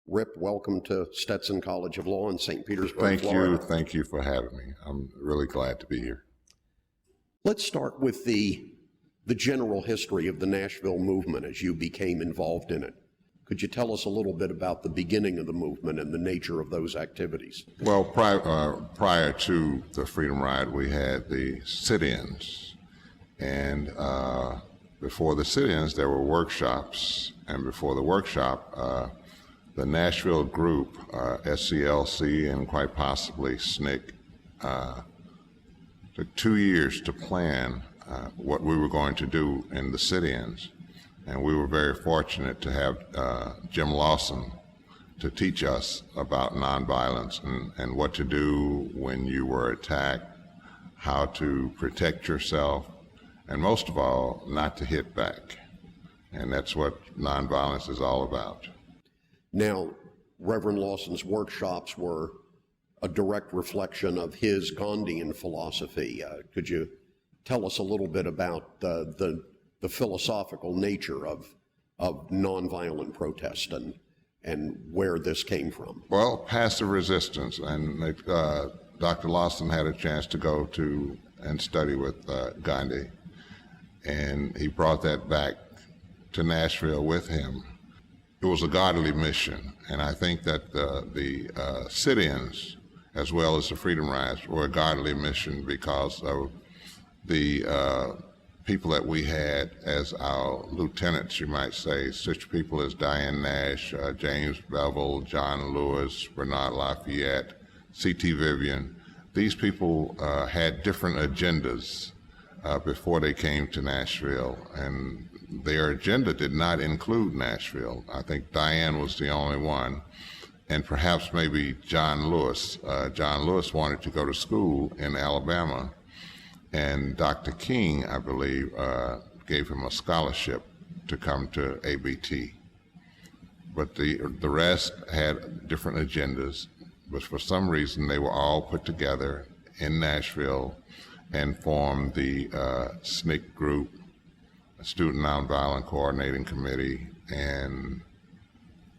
Rip, welcome to Stetson College of Law in St. Petersburg, Thank Florida. you. Thank you for having me. I'm really glad to be here. Let's start with the general history of the Nashville movement as you became involved in it. Could you tell us a little bit about the beginning of the movement and the nature of those activities? Well, prior to the Freedom Riot, we had the sit-ins. And before the sit-ins, there were workshops. And before the workshop, the Nashville group, SCLC, and quite possibly SNCC, took 2 years to plan what we were going to do in the sit-ins. And we were very fortunate to have Jim Lawson to teach us about nonviolence and what to do when you were attacked, how to protect yourself, and most of all, not to hit back. And that's what nonviolence is all about. Now, Reverend Lawson's workshops were a direct reflection of his Gandhian philosophy. Could you tell us a little bit about the philosophical nature of nonviolent protest and where this came from? Well, passive resistance, and Dr. Lawson had a chance to go to and study with Gandhi, and he brought that back to Nashville with him. It was a godly mission, and I think that the sit-ins, as well as the Freedom Riots, were a godly mission because of the people that we had as our lieutenants, you might say, such people as Diane Nash, James Bevel, John Lewis, Bernard Lafayette, C.T. Vivian. These people had different agendas before they came to Nashville, and their agenda did not include Nashville. I think Diane was the only one, and perhaps maybe John Lewis. John Lewis wanted to go to school in Alabama, and Dr. King, I believe, gave him a scholarship to come to ABT. But the rest had different agendas, but for some reason they were all put together in Nashville and formed the SNCC group, Student Nonviolent Coordinating Committee, and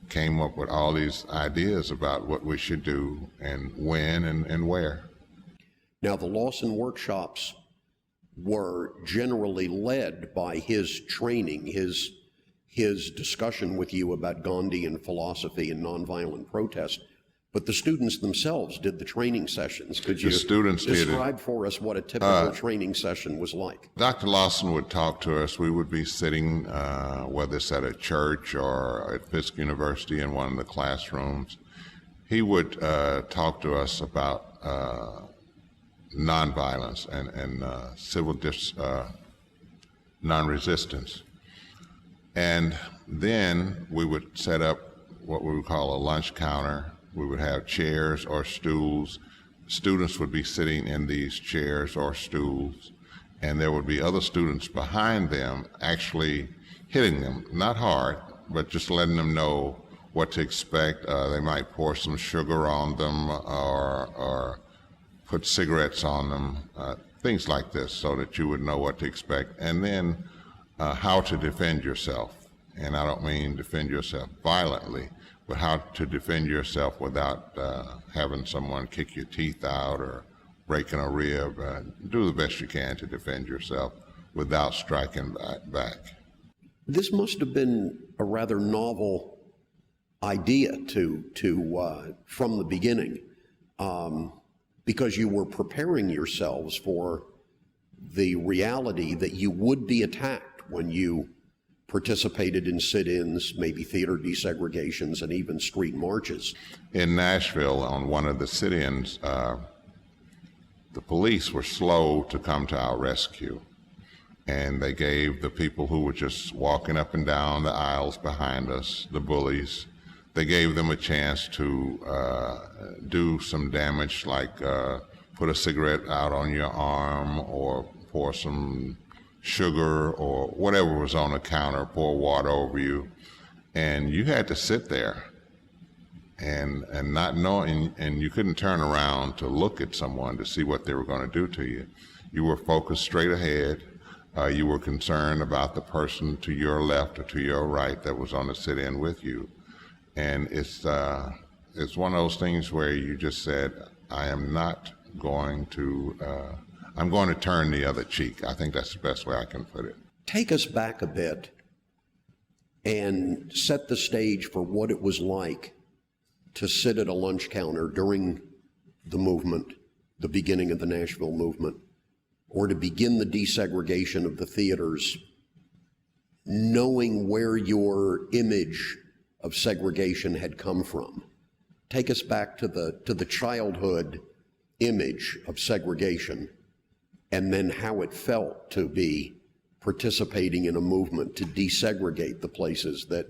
came up with all these ideas about what we should do and when and where. Now, the Lawson workshops were generally led by his training, his discussion with you about Gandhian philosophy and nonviolent protest, but the students themselves did the training sessions. Could you describe for us what a typical training session was like? Dr. Lawson would talk to us. We would be sitting, whether it's at a church or at Fisk University in one of the classrooms. He would talk to us about nonviolence and civil non-resistance. And then we would set up what we would call a lunch counter. We would have chairs or stools. Students would be sitting in these chairs or stools, and there would be other students behind them actually hitting them, not hard, but just letting them know what to expect. They might pour some sugar on them or put cigarettes on them, things like this, so that you would know what to expect. And then how to defend yourself. And I don't mean defend yourself violently, but how to defend yourself without having someone kick your teeth out or breaking a rib. Do the best you can to defend yourself without striking back. This must have been a rather novel idea from the beginning, because you were preparing yourselves for the reality that you would be attacked when you participated in sit-ins, maybe theater desegregations, and even street marches. In Nashville, on one of the sit-ins, the police were slow to come to our rescue, and they gave the people who were just walking up and down the aisles behind us, the bullies, they gave them a chance to do some damage, like put a cigarette out on your arm or pour some sugar or whatever was on the counter, pour water over you, and you had to sit there and not know, and you couldn't turn around to look at someone to see what they were going to do to you. You were focused straight ahead. You were concerned about the person to your left or to your right that was on the sit-in with you. And it's one of those things where you just said, I'm going to turn the other cheek. I think that's the best way I can put it. Take us back a bit and set the stage for what it was like to sit at a lunch counter during the movement, the beginning of the Nashville movement, or to begin the desegregation of the theaters, knowing where your image of segregation had come from. Take us back to the childhood image of segregation, and then how it felt to be participating in a movement to desegregate the places that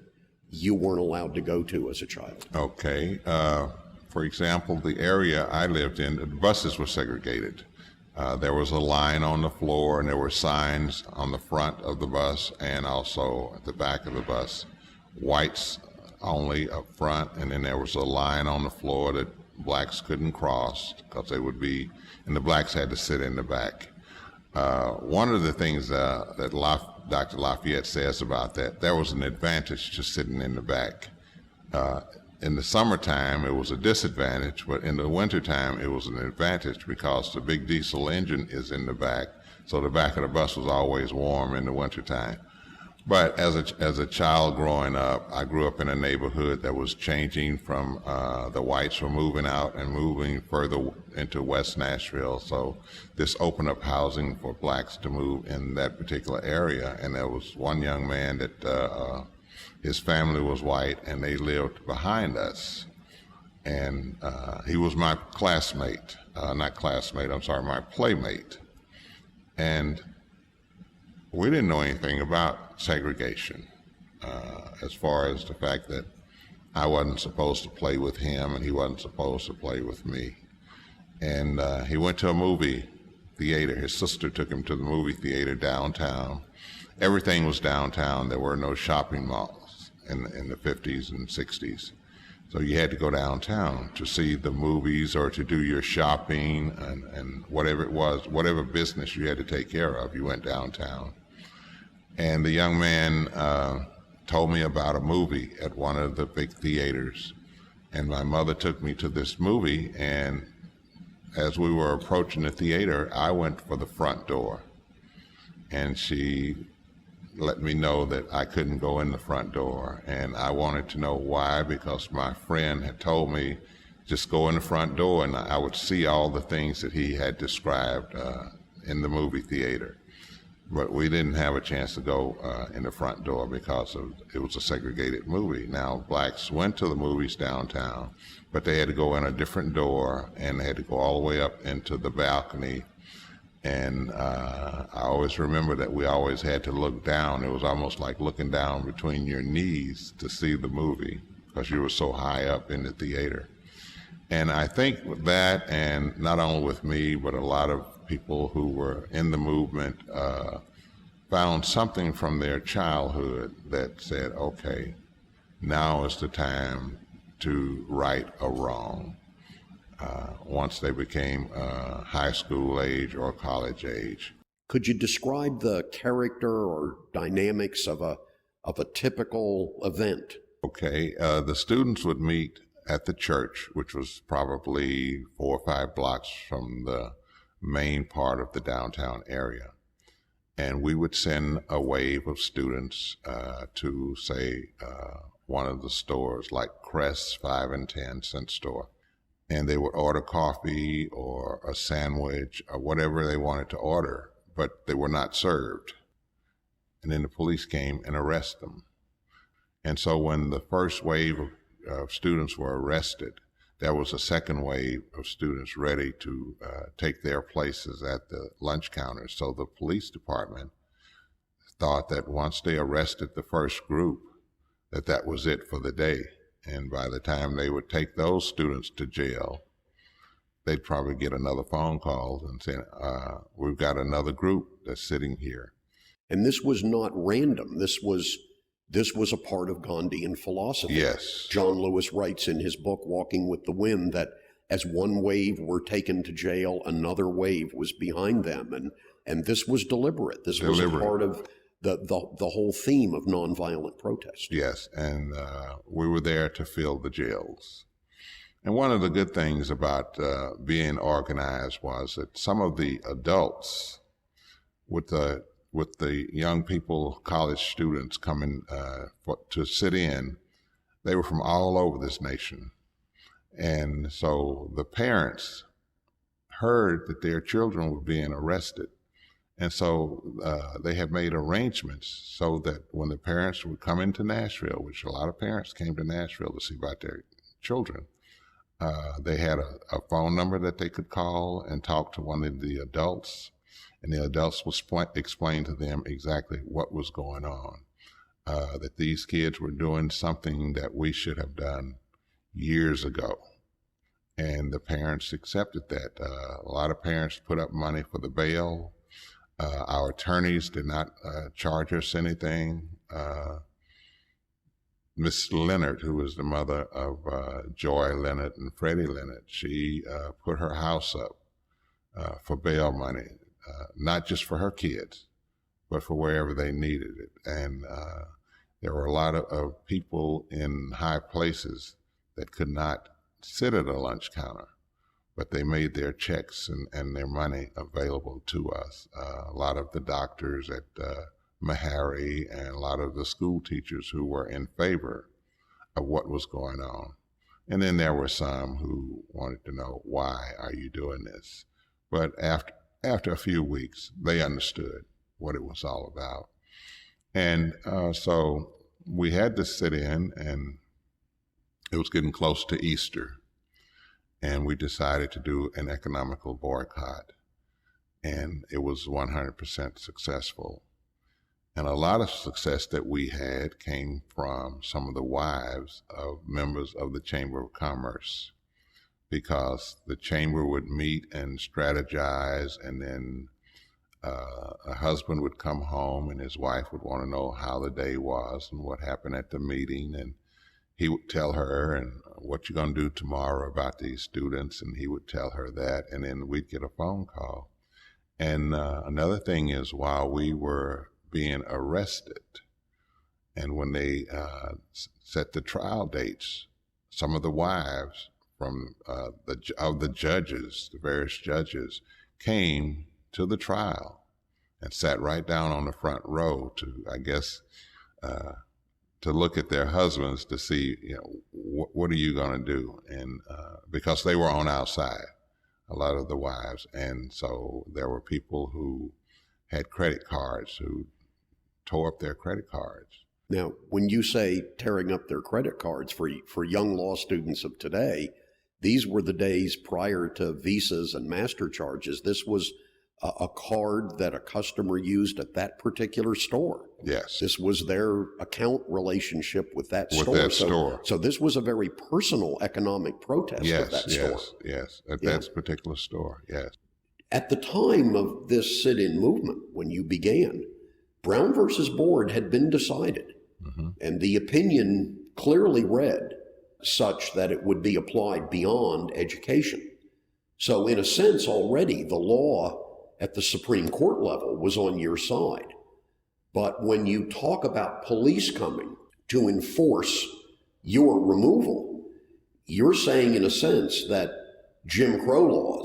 you weren't allowed to go to as a child. Okay. For example, the area I lived in, the buses were segregated. There was a line on the floor, and there were signs on the front of the bus and also at the back of the bus. Whites only up front, and then there was a line on the floor that blacks couldn't cross because they would be, and the blacks had to sit in the back. One of the things that Dr. Lafayette says about that, there was an advantage to sitting in the back. In the summertime, it was a disadvantage, but in the wintertime, it was an advantage because the big diesel engine is in the back, so the back of the bus was always warm in the wintertime. But as a child growing up, I grew up in a neighborhood that was changing from the whites were moving out and moving further into West Nashville. So this opened up housing for blacks to move in that particular area. And there was one young man that his family was white and they lived behind us. And he was my classmate, my playmate. And we didn't know anything about segregation, as far as the fact that I wasn't supposed to play with him and he wasn't supposed to play with me. And he went to a movie theater. His sister took him to the movie theater downtown. Everything was downtown. There were no shopping malls in the 50s and 60s. So you had to go downtown to see the movies or to do your shopping and whatever it was, whatever business you had to take care of, you went downtown. And the young man told me about a movie at one of the big theaters. And my mother took me to this movie, and as we were approaching the theater, I went for the front door. And she let me know that I couldn't go in the front door. And I wanted to know why, because my friend had told me, just go in the front door and I would see all the things that he had described in the movie theater. But we didn't have a chance to go in the front door because it was a segregated movie. Now, blacks went to the movies downtown, but they had to go in a different door and they had to go all the way up into the balcony. And I always remember that we always had to look down. It was almost like looking down between your knees to see the movie because you were so high up in the theater. And I think with that, and not only with me, but a lot of people who were in the movement found something from their childhood that said, okay, now is the time to right a wrong. Once they became high school age or college age. Could you describe the character or dynamics of a typical event? Okay, the students would meet at the church, which was probably 4 or 5 blocks from the main part of the downtown area. And we would send a wave of students to, say, one of the stores, like Crest's 5 and 10 cent store. And they would order coffee or a sandwich or whatever they wanted to order, but they were not served. And then the police came and arrested them. And so when the first wave of students were arrested, there was a second wave of students ready to take their places at the lunch counters. So the police department thought that once they arrested the first group, that was it for the day. And by the time they would take those students to jail, they'd probably get another phone call and say, we've got another group that's sitting here. And this was not random. This was a part of Gandhian philosophy. Yes. John Lewis writes in his book, Walking with the Wind, that as one wave were taken to jail, another wave was behind them. And this was deliberate. This was a part of the whole theme of nonviolent protest. Yes, and we were there to fill the jails. And one of the good things about being organized was that some of the adults with the young people, college students coming to sit in, they were from all over this nation. And so the parents heard that their children were being arrested. And so they have made arrangements so that when the parents would come into Nashville, which a lot of parents came to Nashville to see about their children, they had a phone number that they could call and talk to one of the adults, and the adults would explain to them exactly what was going on, that these kids were doing something that we should have done years ago. And the parents accepted that. A lot of parents put up money for the bail. Our attorneys did not charge us anything. Miss Leonard, who was the mother of Joy Leonard and Freddie Leonard, she put her house up for bail money, not just for her kids, but for wherever they needed it. And there were a lot of people in high places that could not sit at a lunch counter, but they made their checks and their money available to us. A lot of the doctors at Meharry and a lot of the school teachers who were in favor of what was going on. And then there were some who wanted to know, why are you doing this? But after a few weeks, they understood what it was all about. And so we had to sit in, and it was getting close to Easter, and we decided to do an economical boycott, and it was 100% successful. And a lot of success that we had came from some of the wives of members of the Chamber of Commerce, because the chamber would meet and strategize, and then a husband would come home and his wife would want to know how the day was and what happened at the meeting, and he would tell her, and what you going to do tomorrow about these students, and he would tell her that, and then we'd get a phone call. And another thing is, while we were being arrested, and when they set the trial dates, some of the wives from the judges, the various judges, came to the trial and sat right down on the front row to, I guess, to look at their husbands to see, what are you going to do? And because they were on our side, a lot of the wives. And so there were people who had credit cards who tore up their credit cards. Now, when you say tearing up their credit cards for young law students of today, these were the days prior to visas and master charges. This was a card that a customer used at that particular store. Yes. This was their account relationship with that store. With that store. So this was a very personal economic protest of that store. Yes, at that particular store, yes. At the time of this sit-in movement, when you began, Brown versus Board had been decided, and the opinion clearly read such that it would be applied beyond education. So in a sense, already the law at the Supreme Court level was on your side. But when you talk about police coming to enforce your removal, you're saying in a sense that Jim Crow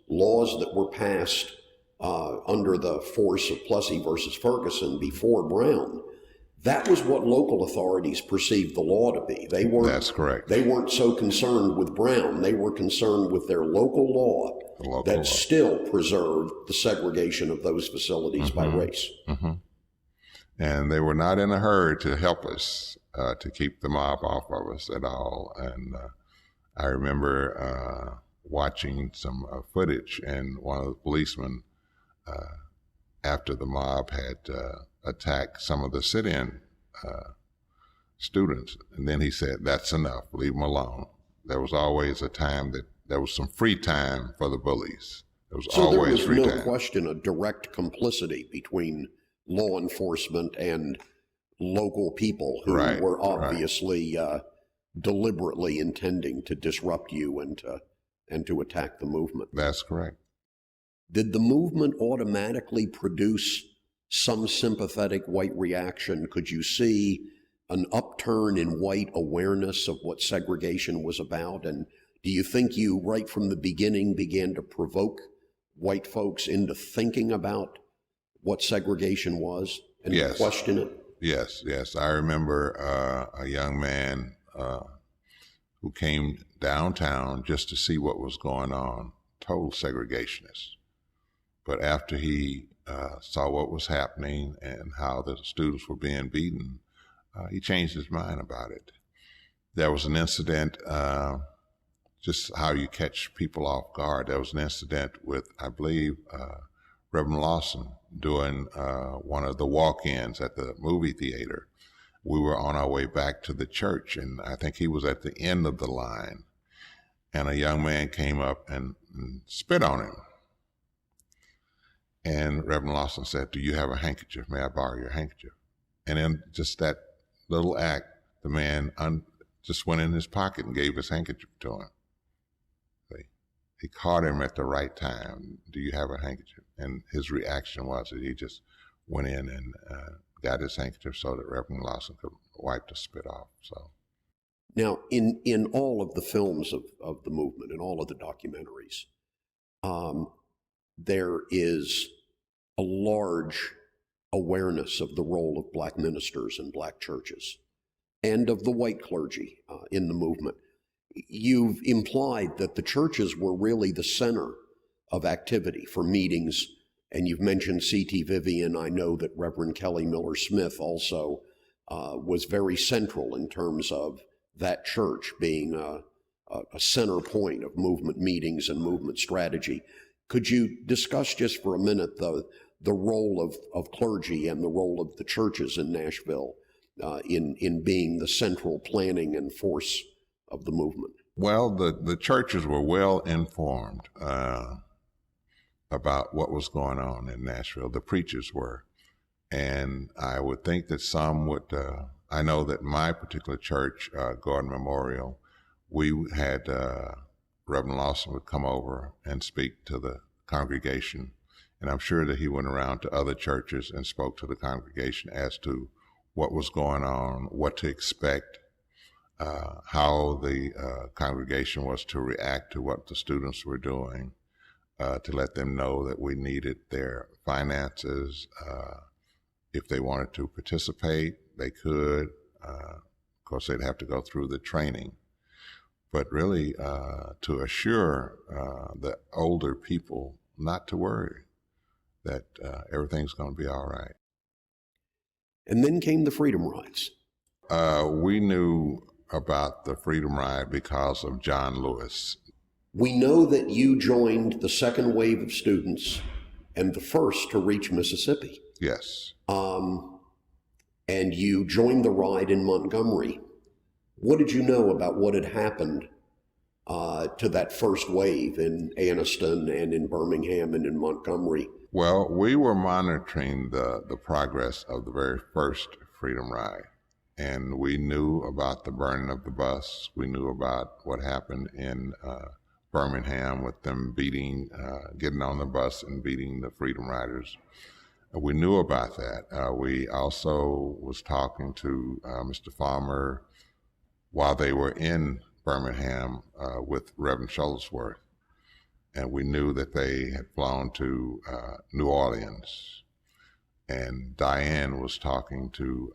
laws that were passed under the force of Plessy versus Ferguson before Brown, that was what local authorities perceived the law to be. That's correct. They weren't so concerned with Brown. They were concerned with their local law that still preserved the segregation of those facilities by race. And they were not in a hurry to help us, to keep the mob off of us at all. And I remember watching some footage, and one of the policemen, after the mob had attacked some of the sit-in students, and then he said, "That's enough, leave them alone." There was always a time that there was some free time for the bullies. There was always free time. So there was no question of direct complicity between law enforcement and local people who were obviously deliberately intending to disrupt you and to attack the movement. That's correct. Did the movement automatically produce some sympathetic white reaction? Could you see an upturn in white awareness of what segregation was about? And do you think you, right from the beginning, began to provoke white folks into thinking about what segregation was and Yes. question it? Yes. I remember a young man who came downtown just to see what was going on, total segregationist. But after he saw what was happening and how the students were being beaten, he changed his mind about it. There was an incident, just how you catch people off guard. There was an incident with, I believe, Reverend Lawson doing one of the walk-ins at the movie theater. We were on our way back to the church, and I think he was at the end of the line, and a young man came up and spit on him. And Reverend Lawson said, "Do you have a handkerchief? May I borrow your handkerchief?" And in just that little act, the man just went in his pocket and gave his handkerchief to him. He caught him at the right time. "Do you have a handkerchief?" And his reaction was that he just went in and got his handkerchief so that Reverend Lawson could wipe the spit off. So, now, in all of the films of the movement, in all of the documentaries, there is a large awareness of the role of black ministers and black churches and of the white clergy in the movement. You've implied that the churches were really the center of activity for meetings, and you've mentioned C.T. Vivian. I know that Reverend Kelly Miller Smith also was very central in terms of that church being a center point of movement meetings and movement strategy. Could you discuss just for a minute the role of clergy and the role of the churches in Nashville in being the central planning and force of the movement? well, the churches were well informed about what was going on in Nashville. The preachers were. And I would think that some would, I know that my particular church, Gordon Memorial, we had Reverend Lawson would come over and speak to the congregation. And I'm sure that he went around to other churches and spoke to the congregation as to what was going on, what to expect, how the congregation was to react to what the students were doing, to let them know that we needed their finances. If they wanted to participate, they could. Of course, they'd have to go through the training. But really, to assure the older people not to worry, that everything's going to be all right. And then came the Freedom Rides. We knew about the Freedom Ride because of John Lewis. We know that you joined the second wave of students and the first to reach Mississippi. Yes. And you joined the ride in Montgomery. What did you know about what had happened to that first wave in Anniston and in Birmingham and in Montgomery? Well, we were monitoring the progress of the very first Freedom Ride. And we knew about the burning of the bus. We knew about what happened in Birmingham with them getting on the bus and beating the Freedom Riders. We knew about that. We also was talking to Mr. Farmer while they were in Birmingham with Reverend Shuttlesworth. And we knew that they had flown to New Orleans. And Diane was talking to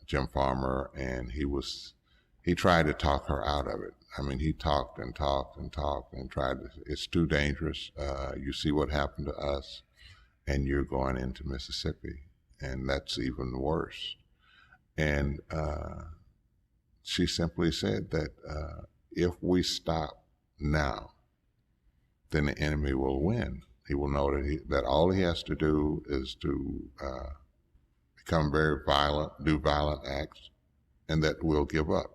Jim Farmer, and he tried to talk her out of it. I mean, he talked and talked and talked and tried to, it's too dangerous. You see what happened to us, and you're going into Mississippi, and that's even worse. And she simply said that if we stop now, then the enemy will win. He will know that all he has to do is to become very violent, do violent acts, and that we'll give up.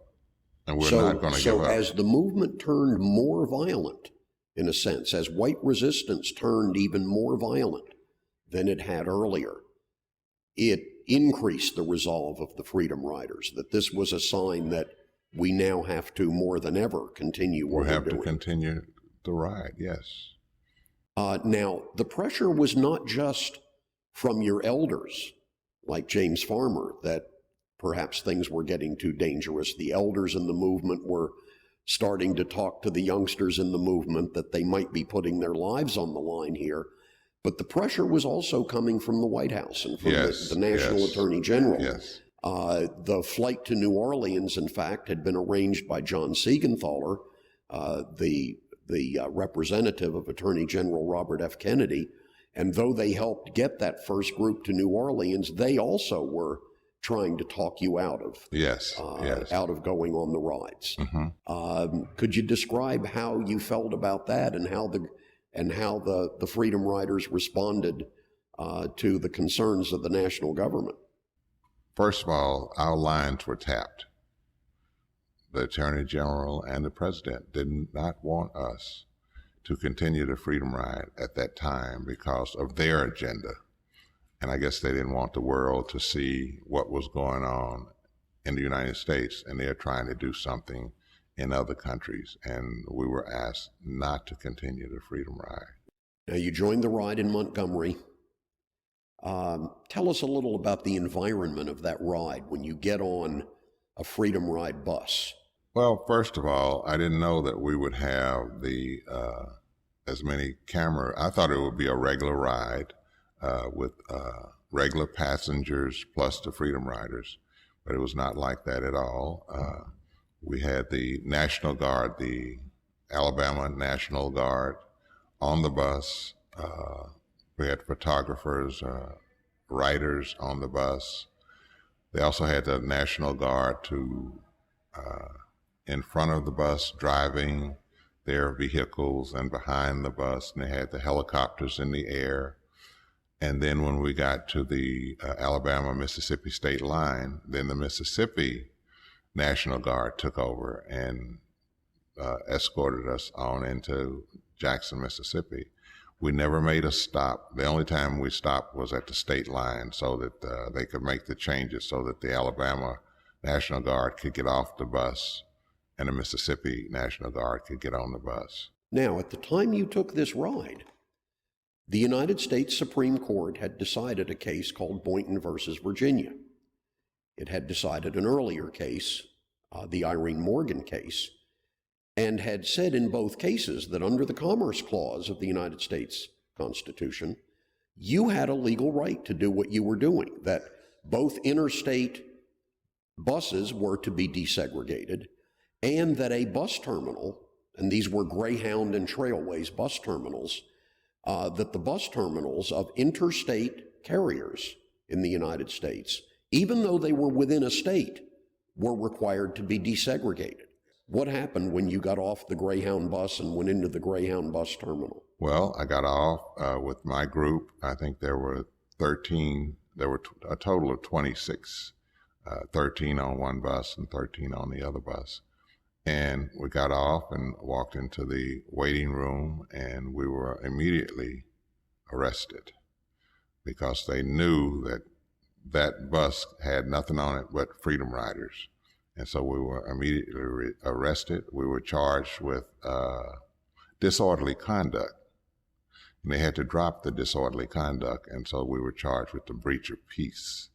And we're not going to give up. So as the movement turned more violent, in a sense, as white resistance turned even more violent than it had earlier, it increased the resolve of the Freedom Riders, that this was a sign that we now have to, more than ever, continue what we have we're doing. To continue the ride, yes. Now, the pressure was not just from your elders, like James Farmer, that perhaps things were getting too dangerous. The elders in the movement were starting to talk to the youngsters in the movement that they might be putting their lives on the line here. But the pressure was also coming from the White House and from the National Attorney General. Yes. The flight to New Orleans, in fact, had been arranged by John Siegenthaler, the representative of Attorney General Robert F. Kennedy. And though they helped get that first group to New Orleans, they also were trying to talk you out of out of going on the rides. Mm-hmm. Could you describe how you felt about that and how the Freedom Riders responded to the concerns of the national government? First of all, our lines were tapped. The Attorney General and the President did not want us to continue the Freedom Ride at that time because of their agenda. And I guess they didn't want the world to see what was going on in the United States, and they're trying to do something in other countries. And we were asked not to continue the Freedom Ride. Now, you joined the ride in Montgomery. Tell us a little about the environment of that ride when you get on a Freedom Ride bus. Well, first of all, I didn't know that we would have the as many cameras. I thought it would be a regular ride with regular passengers plus the Freedom Riders, but it was not like that at all. We had the National Guard, the Alabama National Guard, on the bus. We had photographers, writers on the bus. They also had the National Guard in front of the bus driving their vehicles and behind the bus, and they had the helicopters in the air. And then when we got to the Alabama-Mississippi state line, then the Mississippi National Guard took over and escorted us on into Jackson, Mississippi. We never made a stop. The only time we stopped was at the state line so that they could make the changes so that the Alabama National Guard could get off the bus and the Mississippi National Guard could get on the bus. Now, at the time you took this ride, the United States Supreme Court had decided a case called Boynton versus Virginia. It had decided an earlier case, the Irene Morgan case, and had said in both cases that under the Commerce Clause of the United States Constitution, you had a legal right to do what you were doing, that both interstate buses were to be desegregated, and that a bus terminal, and these were Greyhound and Trailways bus terminals, that the bus terminals of interstate carriers in the United States, even though they were within a state, were required to be desegregated. What happened when you got off the Greyhound bus and went into the Greyhound bus terminal? Well, I got off with my group. I think there were 13, there were a total of 26, 13 on one bus and 13 on the other bus. And we got off and walked into the waiting room, and we were immediately arrested because they knew that that bus had nothing on it but Freedom Riders. And so we were immediately arrested. We were charged with disorderly conduct. And they had to drop the disorderly conduct, and so we were charged with the breach of peace.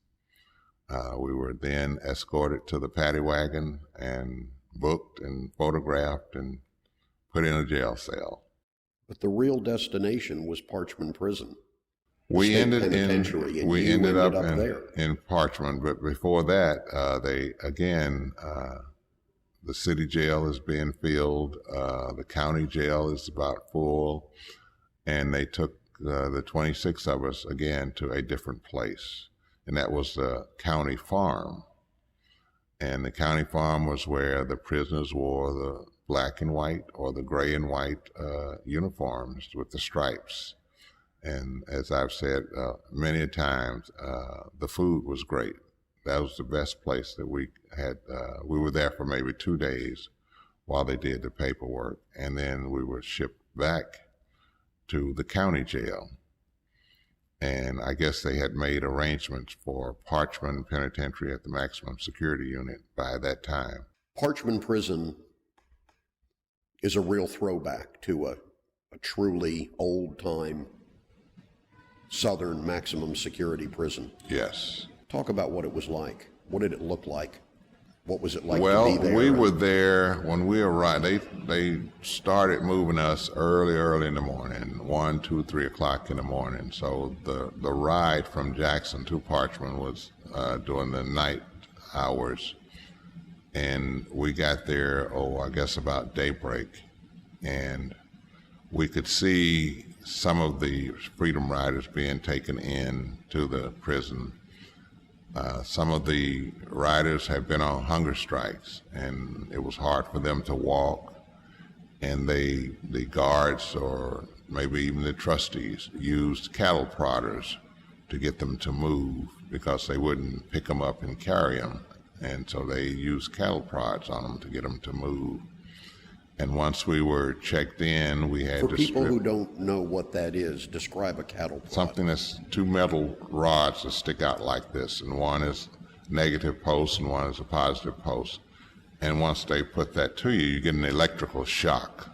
We were then escorted to the paddy wagon and booked and photographed and put in a jail cell. But the real destination was Parchman Prison. We ended up there. in Parchman, but before that, the city jail is being filled, the county jail is about full, and they took the 26 of us again to a different place, and that was the county farm. And the county farm was where the prisoners wore the black and white or the gray and white uniforms with the stripes. And as I've said many times, the food was great. That was the best place that we had. We were there for maybe 2 days while they did the paperwork. And then we were shipped back to the county jail. And I guess they had made arrangements for Parchman Penitentiary at the maximum security unit by that time. Parchman Prison is a real throwback to a truly old-time Southern maximum security prison. Yes. Talk about what it was like. What did it look like? What was it like Well, to be there? we were there when we arrived. They started moving us early in the morning, 1, 2, 3 o'clock in the morning. So the ride from Jackson to Parchman was during the night hours. And we got there, I guess about daybreak. And we could see some of the Freedom Riders being taken in to the prison. Some of the riders had been on hunger strikes, and it was hard for them to walk. And the guards, or maybe even the trustees, used cattle prodders to get them to move because they wouldn't pick them up and carry them. And so they used cattle prods on them to get them to move. And once we were checked in, we had For to people who don't know what that is, describe a cattle prod. something that's 2 metal rods that stick out like this, and one is negative post and one is a positive post. And once they put that to you, you get an electrical shock.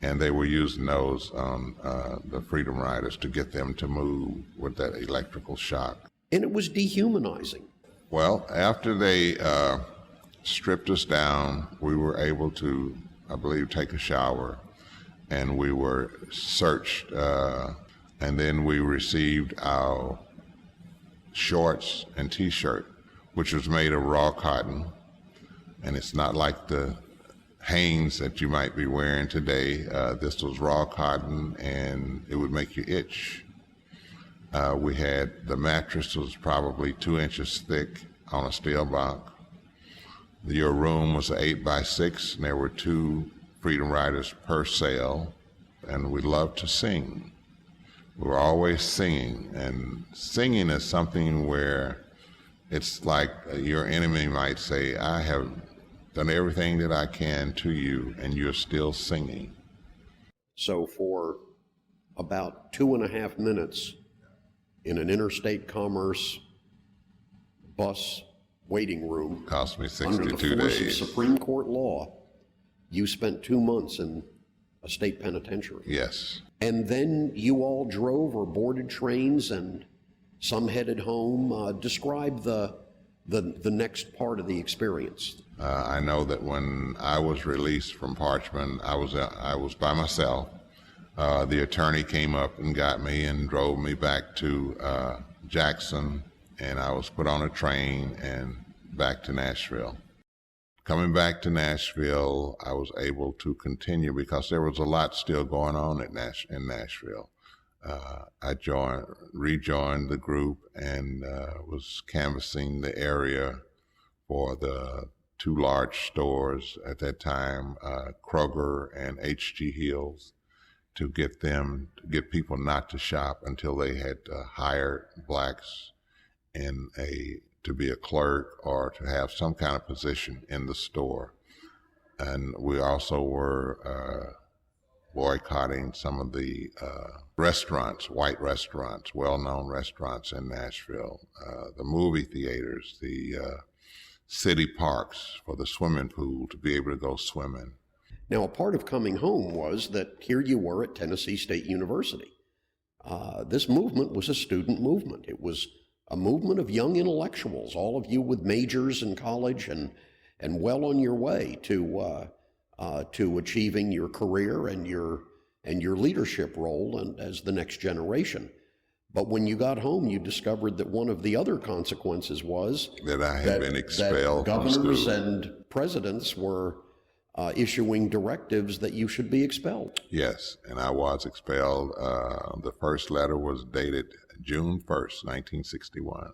And they were using those on the Freedom Riders to get them to move with that electrical shock. And it was dehumanizing. Well, after they stripped us down, we were able to, I believe, take a shower, and we were searched, and then we received our shorts and T-shirt, which was made of raw cotton, and it's not like the Hanes that you might be wearing today. This was raw cotton, and it would make you itch. We had, the mattress was probably 2 inches thick on a steel bunk. Your room was 8 by 6, and there were 2 Freedom Riders per cell, and we loved to sing. We were always singing, and singing is something where it's like your enemy might say, I have done everything that I can to you, and you're still singing. So for about 2.5 minutes in an interstate commerce bus waiting room, Cost me under the 62 force days. of Supreme Court law, you spent 2 months in a state penitentiary. Yes. And then you all drove or boarded trains, and some headed home. Describe the next part of the experience. I know that when I was released from Parchman, I was by myself. The attorney came up and got me and drove me back to Jackson, and I was put on a train and back to Nashville. Coming back to Nashville, I was able to continue because there was a lot still going on in Nashville. I rejoined the group and was canvassing the area for the 2 large stores at that time, Kroger and H.G. Hills, to get people not to shop until they had hired blacks to be a clerk or to have some kind of position in the store. And we also were boycotting some of the restaurants, white restaurants, well-known restaurants in Nashville, the movie theaters, the city parks for the swimming pool to be able to go swimming. Now, a part of coming home was that here you were at Tennessee State University. This movement was a student movement. It was a movement of young intellectuals, all of you with majors in college and well on your way to achieving your career and your leadership role and as the next generation. But when you got home, you discovered that one of the other consequences was that I had been expelled that from governors school. and presidents were issuing directives that you should be expelled. Yes, and I was expelled. The first letter was dated June 1st, 1961,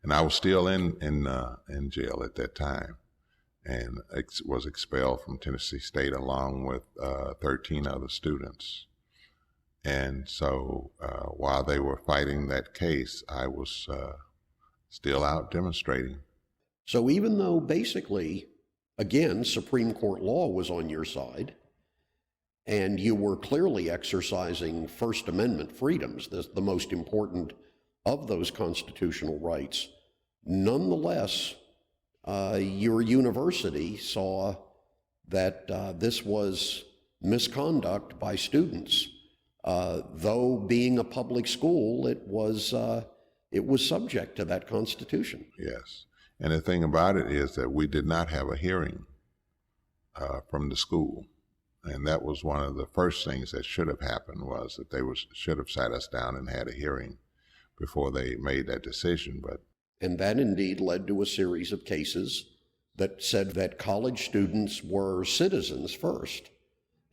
and I was still in jail at that time, and was expelled from Tennessee State along with 13 other students. And so while they were fighting that case, I was still out demonstrating. So even though basically, again, Supreme Court law was on your side, and you were clearly exercising First Amendment freedoms, the most important of those constitutional rights, nonetheless, your university saw that this was misconduct by students though being a public school, it was subject to that Constitution. Yes. And the thing about it is that we did not have a hearing from the school. And that was one of the first things that should have happened, was that they should have sat us down and had a hearing before they made that decision. And that indeed led to a series of cases that said that college students were citizens first.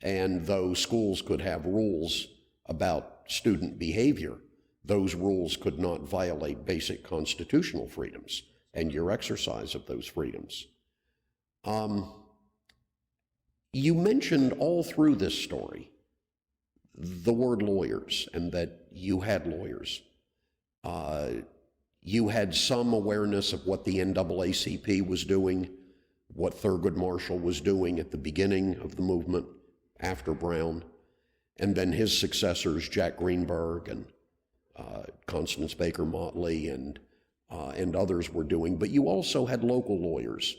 And though schools could have rules about student behavior, those rules could not violate basic constitutional freedoms and your exercise of those freedoms. You mentioned all through this story the word lawyers, and that you had lawyers. You had some awareness of what the NAACP was doing, what Thurgood Marshall was doing at the beginning of the movement after Brown, and then his successors, Jack Greenberg and Constance Baker Motley and others were doing. But you also had local lawyers.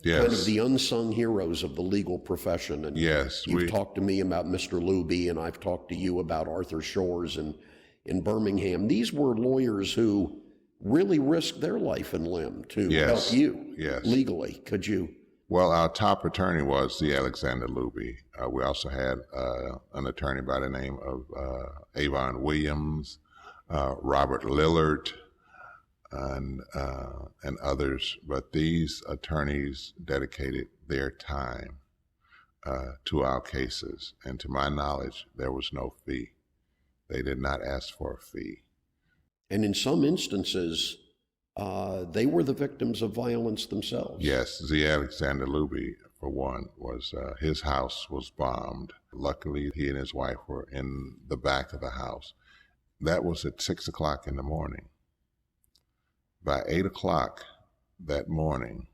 Yes. Kind of the unsung heroes of the legal profession. And yes, you've talked to me about Mr. Luby, and I've talked to you about Arthur Shores in Birmingham. These were lawyers who really risked their life and limb to help you legally. Could you? Well, our top attorney was the Alexander Luby. We also had an attorney by the name of Avon Williams, Robert Lillard, and others. But these attorneys dedicated their time to our cases. And to my knowledge, there was no fee. They did not ask for a fee. And in some instances, they were the victims of violence themselves. Yes, the Alexander Luby, for one, was his house was bombed. Luckily, he and his wife were in the back of the house. That was at 6 o'clock in the morning. By 8 o'clock that morning,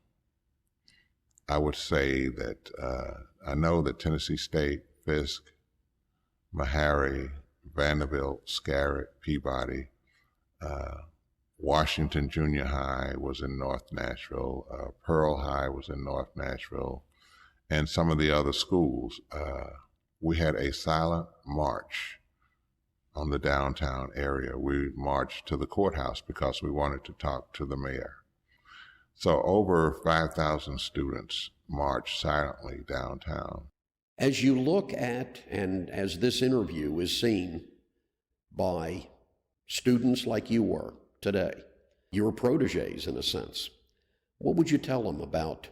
I would say that I know that Tennessee State, Fisk, Meharry, Vanderbilt, Scarrett, Peabody, Washington Junior High was in North Nashville, Pearl High was in North Nashville, and some of the other schools. We had a silent march on the downtown area. We marched to the courthouse because we wanted to talk to the mayor. So over 5,000 students marched silently downtown. As you look at, and as this interview is seen by students like you were today, your protégés in a sense, what would you tell them about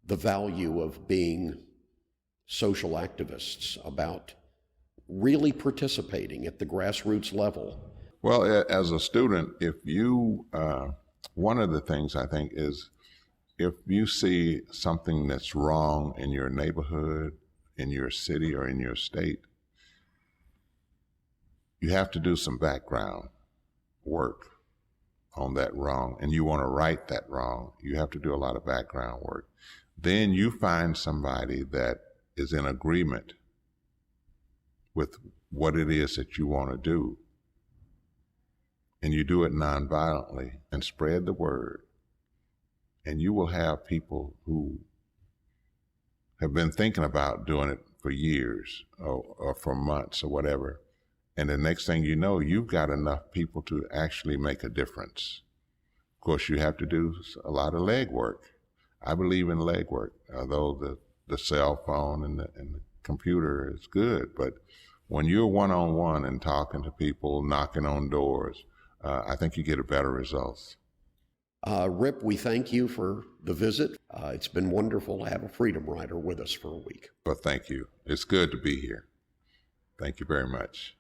the value of being social activists, about really participating at the grassroots level? Well, as a student, if you, one of the things I think is, if you see something that's wrong in your neighborhood, in your city, or in your state, you have to do some background work on that wrong, and you want to right that wrong. You have to do a lot of background work. Then you find somebody that is in agreement with what it is that you want to do, and you do it nonviolently and spread the word, and you will have people who have been thinking about doing it for years or for months or whatever, and the next thing you know, you've got enough people to actually make a difference. Of course, you have to do a lot of legwork. I believe in legwork, although the cell phone and the computer is good, but when you're one-on-one and talking to people, knocking on doors, I think you get a better results. Rip, we thank you for the visit. It's been wonderful to have a freedom rider with us for a week. Well, thank you. It's good to be here. Thank you very much.